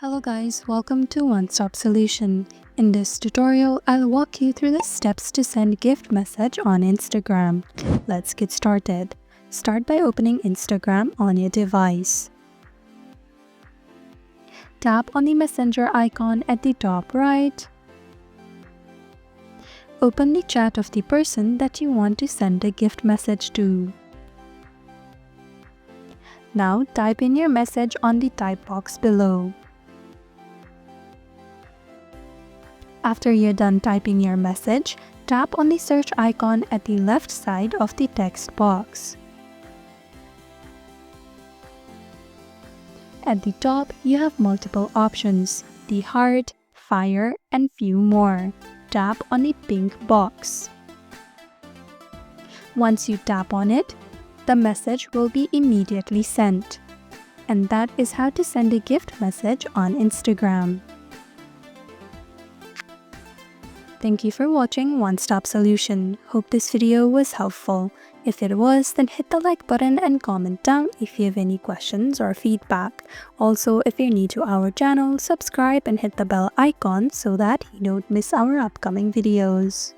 Hello guys, welcome to One Stop Solution. In this tutorial, I'll walk you through the steps to send gift message on Instagram. Let's get started. Start by opening Instagram on your device. Tap on the messenger icon at the top right. Open the chat of the person that you want to send a gift message to. Now type in your message on the type box below. After you're done typing your message, tap on the search icon at the left side of the text box. At the top, you have multiple options: the heart, fire, and few more. Tap on the pink box. Once you tap on it, the message will be immediately sent. And that is how to send a gift message on Instagram. Thank you for watching One Stop Solution. Hope this video was helpful. If it was, then hit the like button and comment down if you have any questions or feedback. Also, if you're new to our channel, subscribe and hit the bell icon so that you don't miss our upcoming videos.